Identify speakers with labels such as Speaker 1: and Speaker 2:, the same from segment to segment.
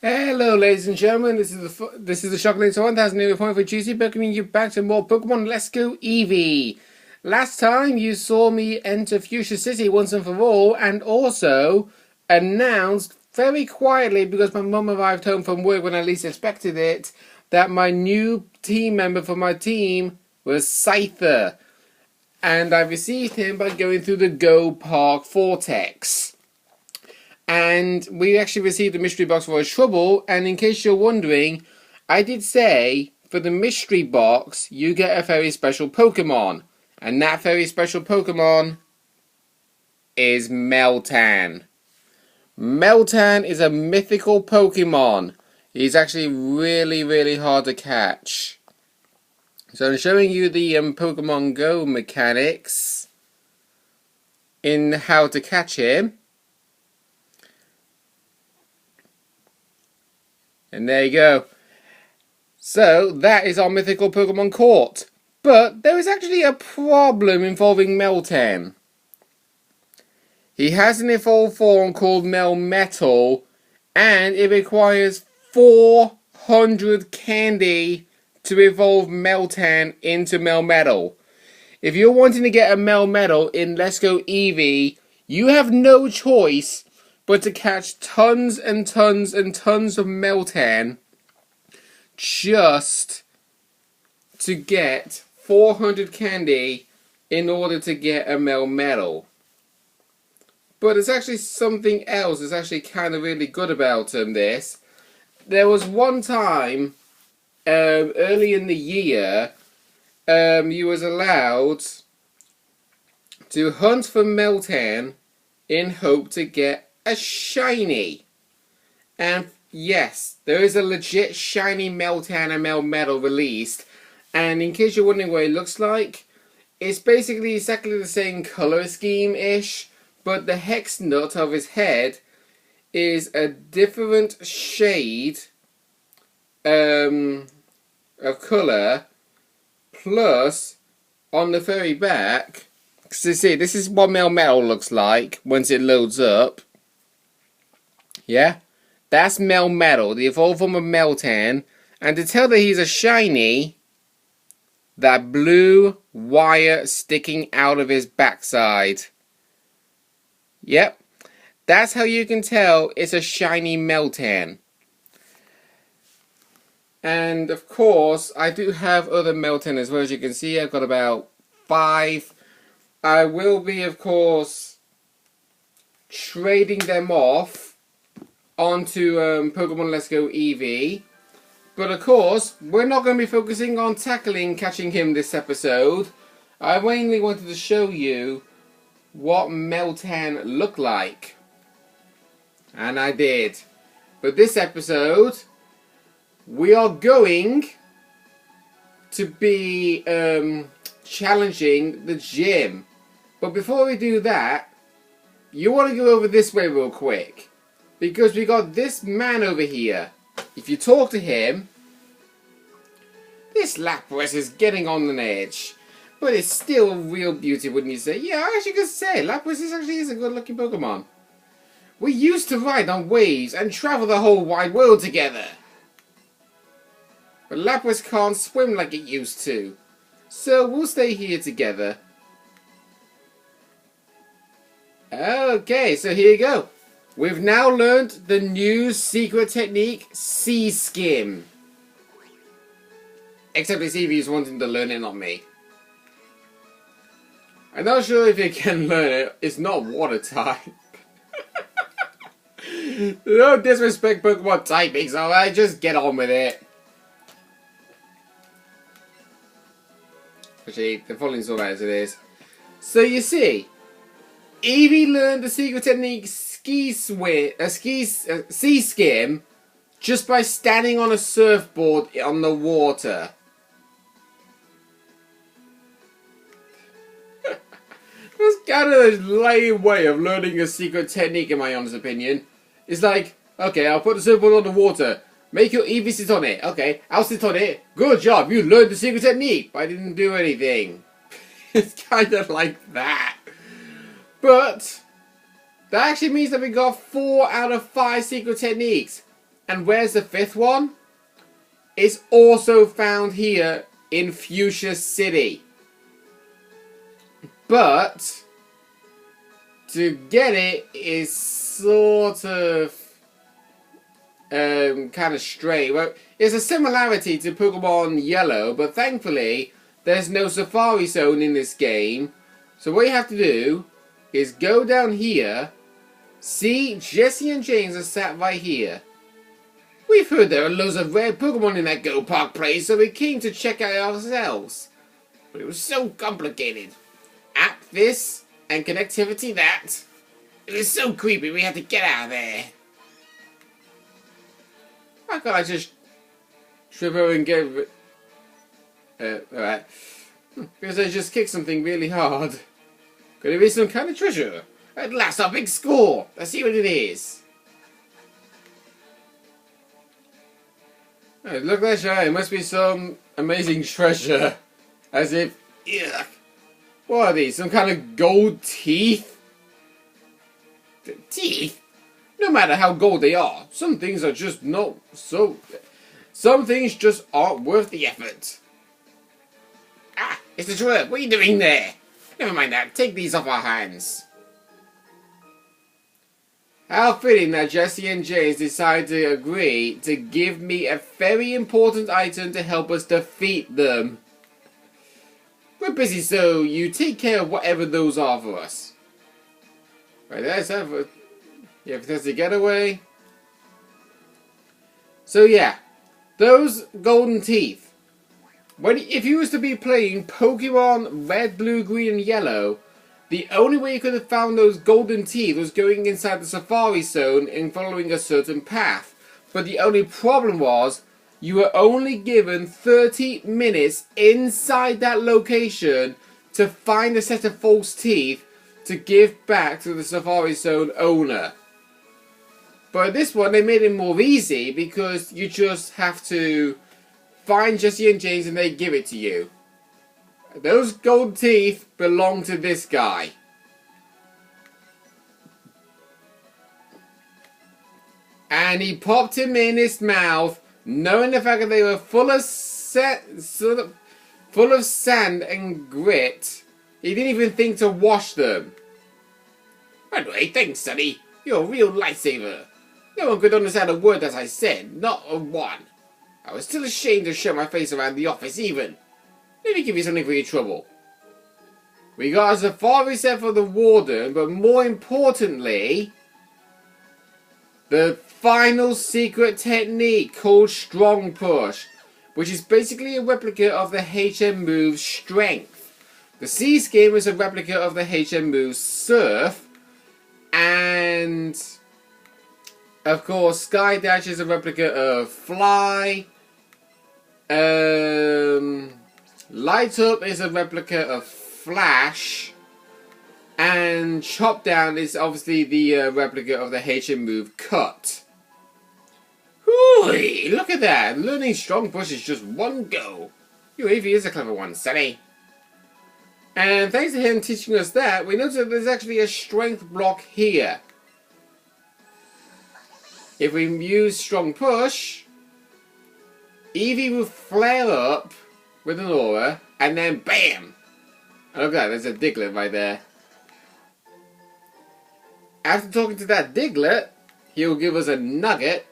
Speaker 1: Hello, ladies and gentlemen. This is the Chocolate 1000 new point for Juicy welcoming you back to more Pokemon Let's Go Eevee. Last time you saw me enter Fuchsia City once and for all, and also announced very quietly because my mum arrived home from work when I least expected it that my new team member for my team was Scyther, and I received him by going through the Go Park Vortex. And we actually received a mystery box for a trouble, and in case you're wondering, I did say for the mystery box you get a very special Pokemon, and that very special Pokemon is Meltan. Meltan is a mythical Pokemon. He's actually really hard to catch. So I'm showing you the Pokemon Go mechanics in how to catch him. And there you go. So, that is our mythical Pokemon caught. But there is actually a problem involving Meltan. He has an evolved form called Melmetal, and it requires 400 candy to evolve Meltan into Melmetal. If you're wanting to get a Melmetal in Let's Go Eevee, you have no choice but to catch tons and tons and tons of Meltan just to get 400 candy in order to get a Melmetal. But there's actually something else that's actually kind of really good about this. There was one time early in the year you was allowed to hunt for Meltan in hope to get a shiny. And yes, there is a legit shiny Meltan and Melmetal released. And in case you're wondering what it looks like, it's basically exactly the same colour scheme-ish, but the hex nut of his head is a different shade of colour. Plus, on the very back, because you see, this is what Melmetal looks like once it loads up. Yeah, that's Melmetal, the evolved form of Meltan, and to tell that he's a shiny, that blue wire sticking out of his backside. Yep, that's how you can tell it's a shiny Meltan. And of course, I do have other Meltan as well. As you can see, I've got about 5. I will be, of course, trading them off onto Pokemon Let's Go Eevee. But of course, we're not going to be focusing on catching him this episode. I mainly wanted to show you what Meltan looked like. And I did. But this episode, we are going to be challenging the gym. But before we do that, you want to go over this way real quick. Because we got this man over here. If you talk to him, this Lapras is getting on an edge. But it's still a real beauty, wouldn't you say? Yeah, I actually could say Lapras is a good looking Pokemon. We used to ride on waves and travel the whole wide world together. But Lapras can't swim like it used to. So we'll stay here together. Okay, so here you go. We've now learned the new secret technique, Sea Skim. Except it's Eevee's wanting to learn it, not me. I'm not sure if you can learn it. It's not water type. No disrespect Pokemon typings, alright? Just get on with it. Actually, the following's all right as it is. So you see, Eevee learned the secret technique Sea Skim just by standing on a surfboard on the water. That's kind of a lame way of learning a secret technique, in my honest opinion. It's like, okay, I'll put the surfboard on the water. Make your Eevee sit on it. Okay, I'll sit on it. Good job, you learned the secret technique. But I didn't do anything. It's kind of like that. But that actually means that we got 4 out of 5 secret techniques. And where's the 5th one? It's also found here in Fuchsia City. But to get it is sort of kind of strange. Well, it's a similarity to Pokemon Yellow, but thankfully there's no Safari Zone in this game. So what you have to do is go down here. See, Jesse and James are sat right here. We've heard there are loads of rare Pokemon in that Go Park place, so we came to check out ourselves. But it was so complicated. App this, and connectivity that. It was so creepy we had to get out of there. Why can't I just trip over and get alright. Because I just kicked something really hard. Could it be some kind of treasure? At last, our big score! Let's see what it is. Oh, look at that shine. It must be some amazing treasure. As if... Yuck. What are these? Some kind of gold teeth? Teeth? No matter how gold they are, some things are just not so... Some things just aren't worth the effort. Ah, it's the dwarf. What are you doing there? Never mind that. Take these off our hands. How fitting that Jesse and James decided to agree to give me a very important item to help us defeat them. We're busy, so you take care of whatever those are for us. Right, that's that for... Yeah, Fantastic Getaway. So yeah, those golden teeth. If you was to be playing Pokemon Red, Blue, Green and Yellow, the only way you could have found those golden teeth was going inside the Safari Zone and following a certain path. But the only problem was, you were only given 30 minutes inside that location to find a set of false teeth to give back to the Safari Zone owner. But this one, they made it more easy because you just have to find Jesse and James and they give it to you. Those gold teeth belong to this guy. And he popped him in his mouth, knowing the fact that they were full of sand and grit. He didn't even think to wash them. Anyway, thanks, Sonny. You're a real lifesaver. No one could understand a word that I said, not a one. I was still ashamed to show my face around the office even. Let me give you something for your trouble. We got a safari set for the warden, but more importantly, the final secret technique called Strong Push, which is basically a replica of the HM move's Strength. The C Skim is a replica of the HM move's Surf, and of course Sky Dash is a replica of Fly. Light Up is a replica of Flash, and Chop Down is obviously the replica of the HM move Cut. Hooey! Look at that! Learning Strong Push is just one go. Your Eevee is a clever one, Sonny. And thanks to him teaching us that, we notice that there's actually a strength block here. If we use Strong Push, Eevee will flare up with an aura, and then BAM! And look at that, there's a Diglett right there. After talking to that Diglett, he'll give us a nugget,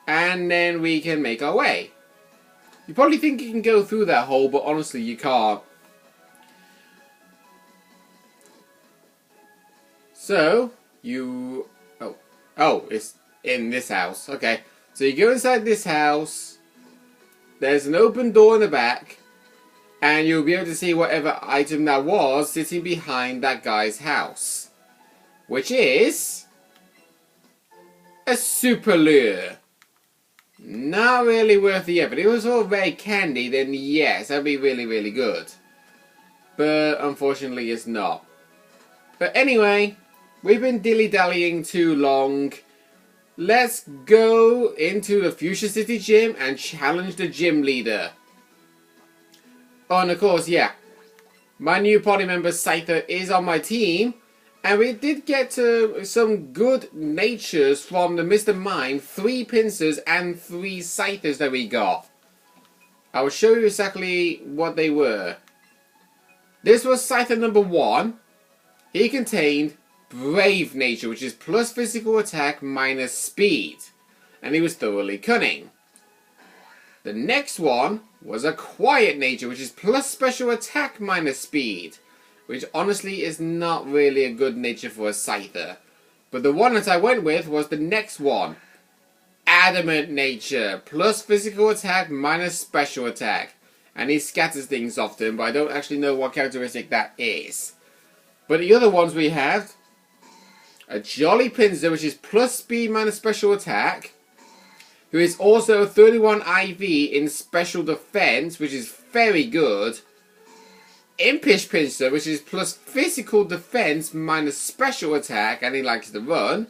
Speaker 1: and then we can make our way. You probably think you can go through that hole, but honestly you can't. So, you... Oh, it's in this house. Okay. So you go inside this house. There's an open door in the back. And you'll be able to see whatever item that was sitting behind that guy's house. Which is... a super lure. Not really worth the effort. If it was all red candy, then yes, that'd be really, really good. But unfortunately it's not. But anyway, we've been dilly-dallying too long. Let's go into the Fuchsia City gym and challenge the gym leader. Oh, and of course, yeah. My new party member, Scyther, is on my team. And we did get some good natures from the Mr. Mime, 3 pincers and 3 scythers that we got. I will show you exactly what they were. This was Scyther number 1. He contained Brave nature, which is plus physical attack minus speed. And he was thoroughly cunning. The next one was a Quiet nature, which is plus special attack minus speed. Which honestly is not really a good nature for a Scyther. But the one that I went with was the next one. Adamant nature, plus physical attack minus special attack. And he scatters things often, but I don't actually know what characteristic that is. But the other ones we have, a Jolly Pinsir, which is plus speed minus special attack, who is also 31 IV in special defense, which is very good. Impish Pinsir, which is plus physical defense minus special attack, and he likes to run.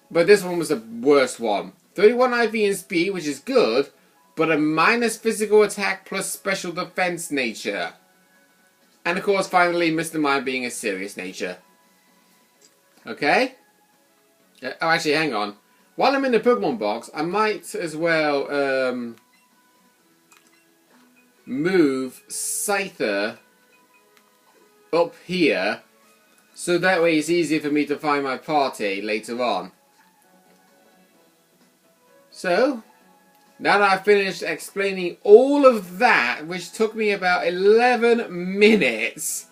Speaker 1: But this one was the worst one. 31 IV in speed, which is good, but a minus physical attack plus special defense nature. And of course, finally, Mr. Mime being a serious nature. Okay? Oh, actually, hang on. While I'm in the Pokemon box, I might as well move Scyther up here, so that way it's easier for me to find my party later on. So, now that I've finished explaining all of that, which took me about 11 minutes,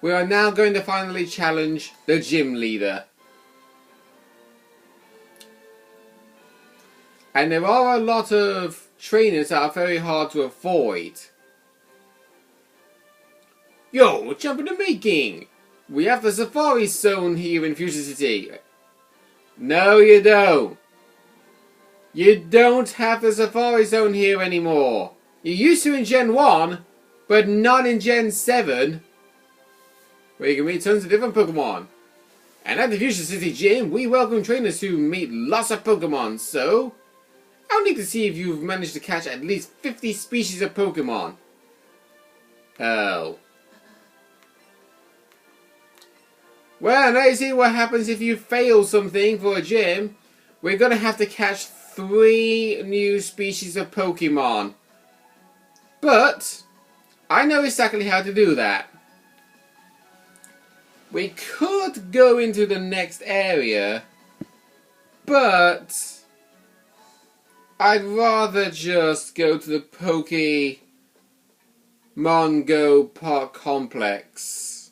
Speaker 1: we are now going to finally challenge the gym leader. And there are a lot of trainers that are very hard to avoid. Yo, jump into making! We have the Safari Zone here in Fuchsia City. No, you don't. You don't have the Safari Zone here anymore. You used to in Gen 1, but not in Gen 7. Where you can meet tons of different Pokemon. And at the Fuchsia City Gym, we welcome trainers who meet lots of Pokemon, so I'll need to see if you've managed to catch at least 50 species of Pokemon. Oh. Well, now you see what happens if you fail something for a gym. We're going to have to catch 3 new species of Pokemon. But I know exactly how to do that. We could go into the next area, but I'd rather just go to the Pokémon Go Park Complex.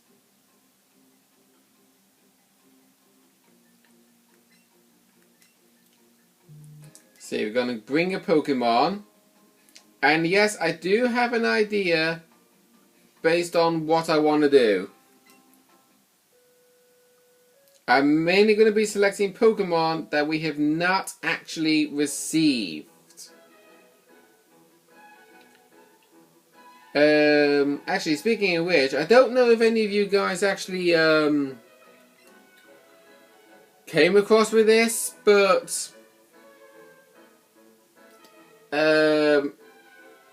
Speaker 1: So we're going to bring a Pokemon. And yes, I do have an idea based on what I want to do. I'm mainly going to be selecting Pokemon that we have not actually received. Actually, speaking of which, I don't know if any of you guys actually came across with this, but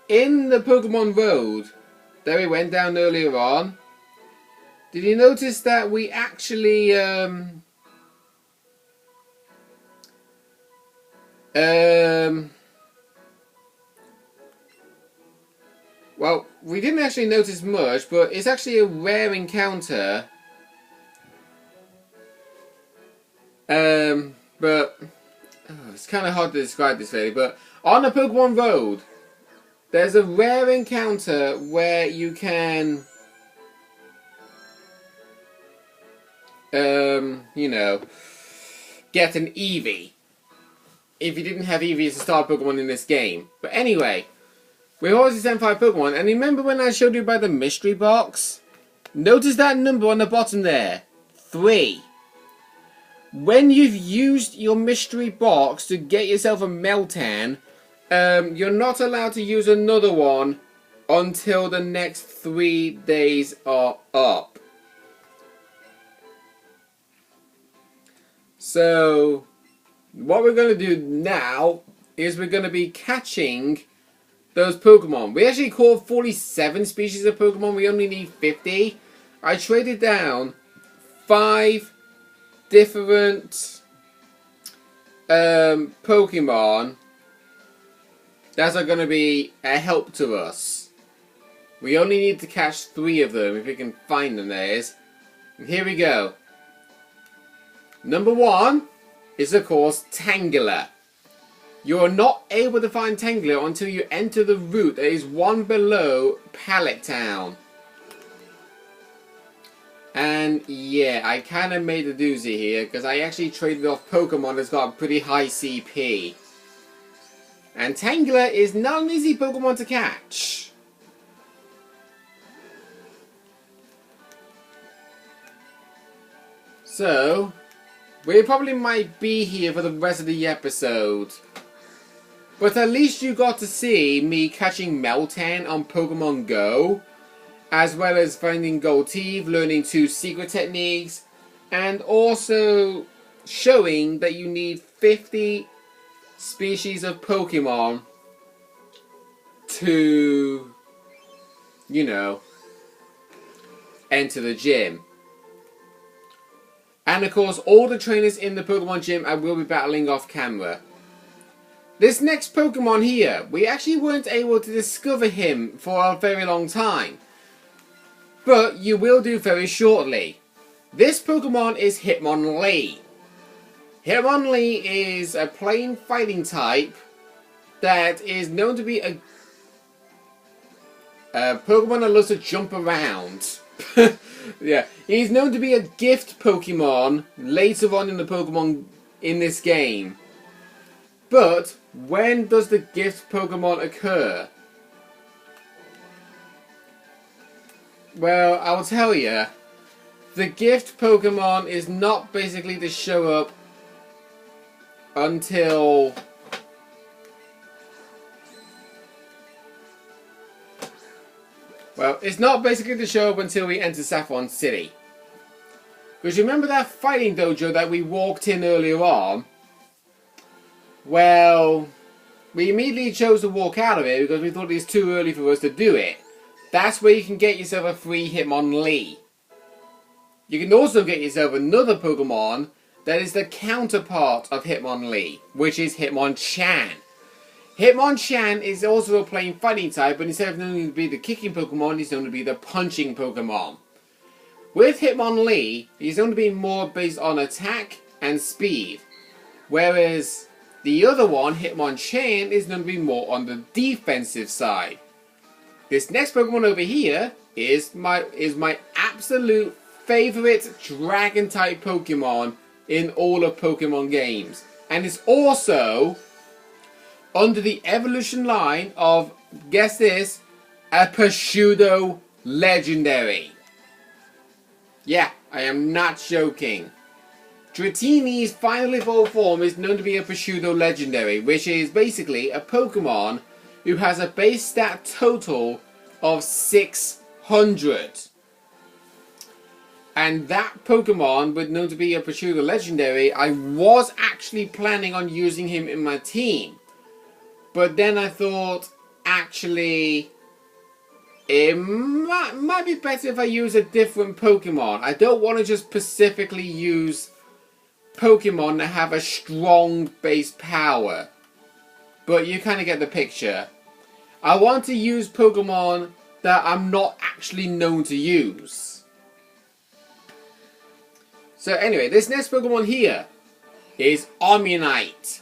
Speaker 1: in the Pokemon Road that we went down earlier on, did you notice that we actually well, we didn't actually notice much, but it's actually a rare encounter. But it's kind of hard to describe this really, but on the Pokemon Road, there's a rare encounter where you can you know, get an Eevee. If you didn't have Eevee as a star Pokemon in this game. But anyway, we're always 75 Pokemon, and remember when I showed you about the mystery box? Notice that number on the bottom there. 3. When you've used your mystery box to get yourself a Meltan, you're not allowed to use another one until the next 3 days are up. So, what we're going to do now is we're going to be catching those Pokemon. We actually caught 47 species of Pokemon. We only need 50. I traded down 5 different Pokemon that are going to be a help to us. We only need to catch 3 of them if we can find them, that is. And here we go. Number 1 is, of course, Tangela. You are not able to find Tangela until you enter the route that is 1 below Pallet Town. And yeah, I kind of made a doozy here because I actually traded off Pokemon that's got a pretty high CP. And Tangela is not an easy Pokemon to catch. So, we probably might be here for the rest of the episode. But at least you got to see me catching Meltan on Pokémon Go, as well as finding Gold Teeth, learning 2 secret techniques, and also showing that you need 50 species of Pokemon to, you know, enter the gym. And of course, all the trainers in the Pokemon gym I will be battling off camera. This next Pokemon here, we actually weren't able to discover him for a very long time. But you will do very shortly. This Pokemon is Hitmonlee. Hitmonlee is a plain fighting type that is known to be a Pokemon that loves to jump around. Yeah, he's known to be a gift Pokemon later on in the Pokemon in this game. But when does the gift Pokemon occur? Well, I'll tell you. The gift Pokemon is not basically to show up until it's not basically to show up until we enter Saffron City. Because you remember that fighting dojo that we walked in earlier on? Well, we immediately chose to walk out of it because we thought it was too early for us to do it. That's where you can get yourself a free Hitmonlee. You can also get yourself another Pokemon that is the counterpart of Hitmonlee, which is Hitmonchan. Hitmonchan is also a plain fighting type, but instead of known to be the kicking Pokemon, he's known to be the punching Pokemon. With Hitmonlee, he's known to be more based on attack and speed, whereas the other one, Hitmonchan, is known to be more on the defensive side. This next Pokemon over here is my absolute favorite dragon type Pokemon in all of Pokemon games. And it's also under the evolution line of, guess this, a Pseudo Legendary. Yeah, I am not joking. Dratini's final evolved form is known to be a Pseudo Legendary, which is basically a Pokemon who has a base stat total of 600. And that Pokemon, with known to be a Pseudo Legendary, I was actually planning on using him in my team. But then I thought, actually, it might be better if I use a different Pokemon. I don't want to just specifically use Pokemon that have a strong base power. But you kind of get the picture. I want to use Pokemon that I'm not actually known to use. So anyway, this next Pokemon here is Omanyte.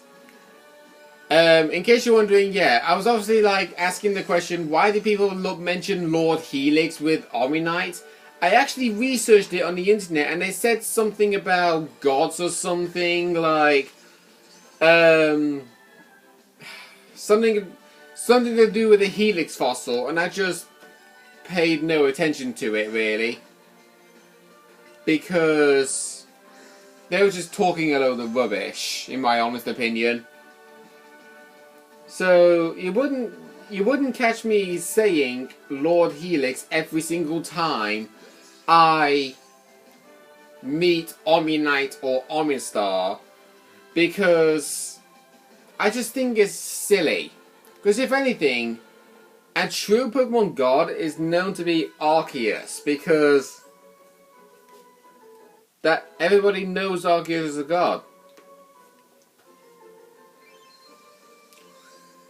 Speaker 1: In case you're wondering, yeah, I was obviously like asking the question, why do people mention Lord Helix with Omanyte? I actually researched it on the internet and they said something about gods or something, like something to do with a helix fossil, and I just paid no attention to it really, because they were just talking a load of rubbish, in my honest opinion. So you wouldn't catch me saying Lord Helix every single time I meet Omanyte or Omastar, because I just think it's silly. Because if anything, a true Pokemon God is known to be Arceus, because that everybody knows Arceus is a god.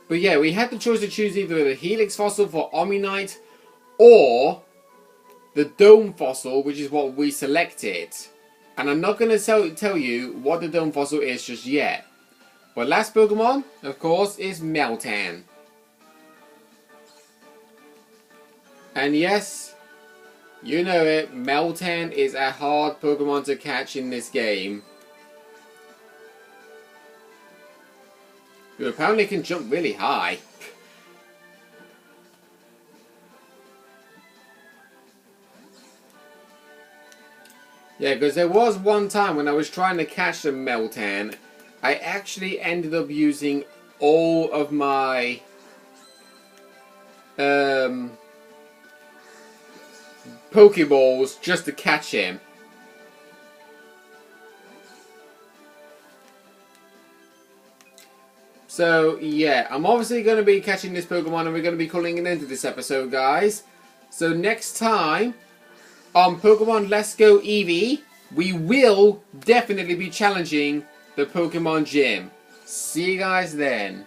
Speaker 1: But yeah, we had the choice to choose either the Helix fossil for Omnite or the Dome fossil, which is what we selected. And I'm not going to tell you what the Dome fossil is just yet. But last Pokemon, of course, is Meltan. And yes, you know it, Meltan is a hard Pokemon to catch in this game. Who apparently can jump really high. Yeah, because there was one time when I was trying to catch a Meltan, I actually ended up using all of my Pokeballs just to catch him. So, yeah, I'm obviously going to be catching this Pokemon and we're going to be calling an end to this episode, guys. So next time, on Pokemon Let's Go Eevee, we will definitely be challenging the Pokemon Gym. See you guys then.